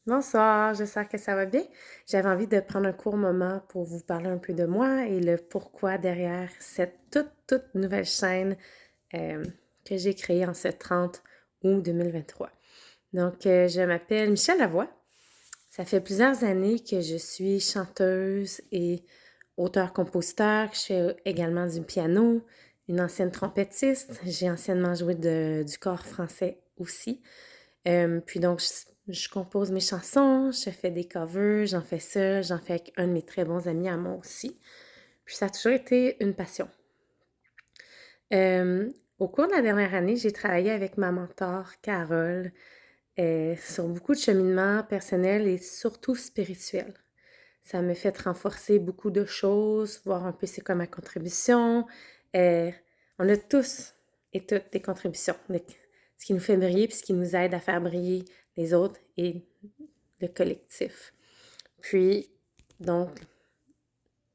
Bonsoir, j'espère que ça va bien. J'avais envie de prendre un court moment pour vous parler un peu de moi et le pourquoi derrière cette toute nouvelle chaîne euh, que j'ai créée en ce 30 août 2023. Donc, je m'appelle Michelle Lavoie. Ça fait plusieurs années que je suis chanteuse et auteure-compositeur. Je fais également du piano, une ancienne trompettiste. J'ai anciennement joué du corps français aussi. Puis donc, je compose mes chansons, je fais des covers, j'en fais ça, j'en fais avec un de mes très bons amis à moi aussi. Puis ça a toujours été une passion. Au cours de la dernière année, j'ai travaillé avec ma mentor, Carole, sur beaucoup de cheminements personnels et surtout spirituels. Ça me fait renforcer beaucoup de choses, voir un peu c'est quoi ma contribution. Euh, on a tous et toutes des contributions, ce qui nous fait briller puis ce qui nous aide à faire briller les autres et le collectif. Puis, donc,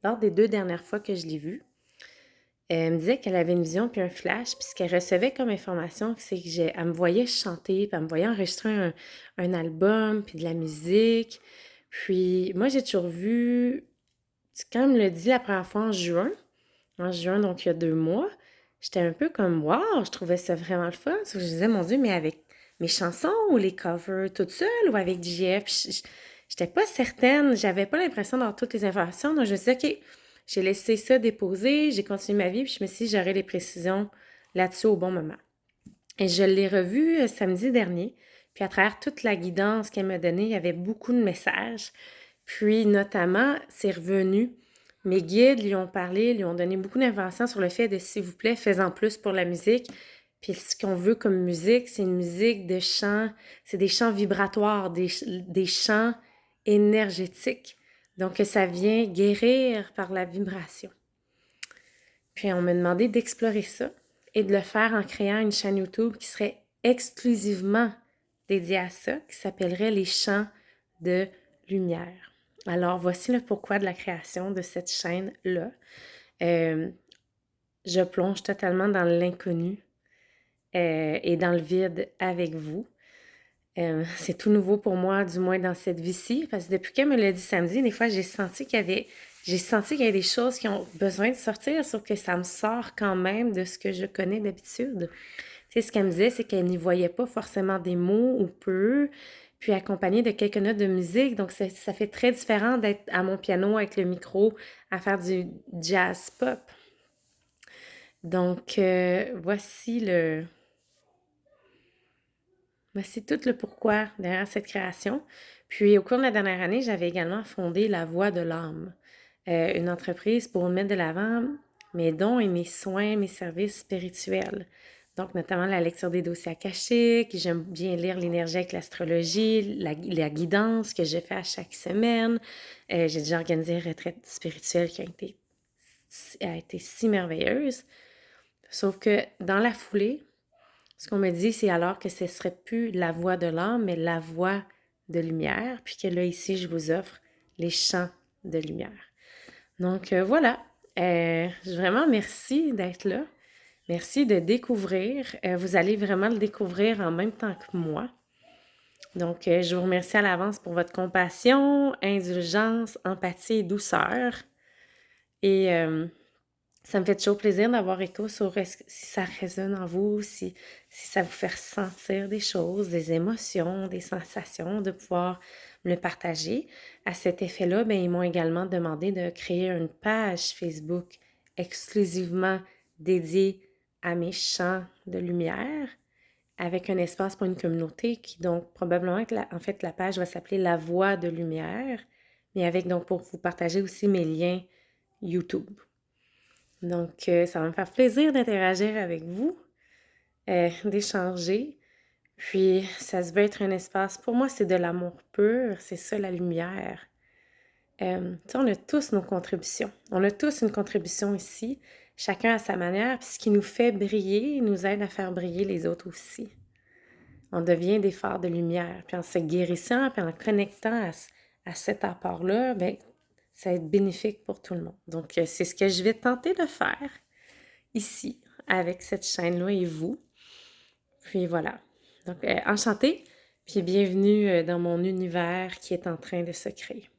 lors des 2 dernières fois que je l'ai vue, elle me disait qu'elle avait une vision puis un flash, puis ce qu'elle recevait comme information, c'est que elle me voyait chanter, puis elle me voyait enregistrer un album, puis de la musique. Puis moi, j'ai toujours vu, quand elle me l'a dit la première fois en juin, donc il y a 2 mois, j'étais un peu comme, wow, je trouvais ça vraiment le fun. Je disais, mon Dieu, mais avec mes chansons ou les covers toute seule ou avec JF, j'étais pas certaine, j'avais pas l'impression d'avoir toutes les informations. Donc je me suis dit, OK, j'ai laissé ça déposer, j'ai continué ma vie, puis je me suis dit, j'aurai les précisions là-dessus au bon moment. Et je l'ai revu samedi dernier, puis à travers toute la guidance qu'elle m'a donnée, il y avait beaucoup de messages. Puis notamment, c'est revenu. Mes guides lui ont parlé, lui ont donné beaucoup d'informations sur le fait de, s'il vous plaît, fais-en plus pour la musique. Puis ce qu'on veut comme musique, c'est une musique de chant, c'est des chants vibratoires, des chants énergétiques. Donc ça vient guérir par la vibration. Puis on m'a demandé d'explorer ça et de le faire en créant une chaîne YouTube qui serait exclusivement dédiée à ça, qui s'appellerait Les Chants de Lumière. Alors voici le pourquoi de la création de cette chaîne-là. Euh, je plonge totalement dans l'inconnu et dans le vide avec vous. C'est tout nouveau pour moi, du moins dans cette vie-ci, parce que depuis qu'elle me l'a dit samedi, des fois, j'ai senti qu'il y avait des choses qui ont besoin de sortir, sauf que ça me sort quand même de ce que je connais d'habitude. Tu sais, ce qu'elle me disait, c'est qu'elle n'y voyait pas forcément des mots ou peu, puis accompagnée de quelques notes de musique, donc ça fait très différent d'être à mon piano avec le micro à faire du jazz pop. Donc, voici tout le pourquoi derrière cette création. Puis, au cours de la dernière année, j'avais également fondé La Voix de l'âme, une entreprise pour mettre de l'avant mes dons et mes soins, mes services spirituels. Donc, notamment la lecture des dossiers akashiques, j'aime bien lire l'énergie avec l'astrologie, la guidance que je fais à chaque semaine. J'ai déjà organisé une retraite spirituelle qui a été si merveilleuse. Sauf que dans la foulée, ce qu'on me dit, c'est alors que ce ne serait plus la voix de l'âme, mais la voix de lumière, puis que là, ici, je vous offre les chants de lumière. Donc, voilà. Vraiment, merci d'être là. Merci de découvrir. Vous allez vraiment le découvrir en même temps que moi. Donc, je vous remercie à l'avance pour votre compassion, indulgence, empathie et douceur. Et ça me fait toujours plaisir d'avoir écho sur si ça résonne en vous, si ça vous fait ressentir des choses, des émotions, des sensations, de pouvoir me le partager. À cet effet-là, bien, ils m'ont également demandé de créer une page Facebook exclusivement dédiée à mes champs de lumière, avec un espace pour une communauté qui, donc, probablement, en fait, la page va s'appeler La Voix de Lumière, mais avec, donc, pour vous partager aussi mes liens YouTube. Donc, ça va me faire plaisir d'interagir avec vous, d'échanger. Puis, ça se veut être un espace, pour moi, c'est de l'amour pur, c'est ça la lumière. Tu sais, on a tous nos contributions. On a tous une contribution ici, chacun à sa manière. Puis ce qui nous fait briller nous aide à faire briller les autres aussi. On devient des phares de lumière. Puis en se guérissant, puis en connectant à cet apport-là, bien, ça va être bénéfique pour tout le monde. Donc, c'est ce que je vais tenter de faire ici, avec cette chaîne-là et vous. Puis voilà. Donc, enchantée. puis bienvenue, dans mon univers qui est en train de se créer.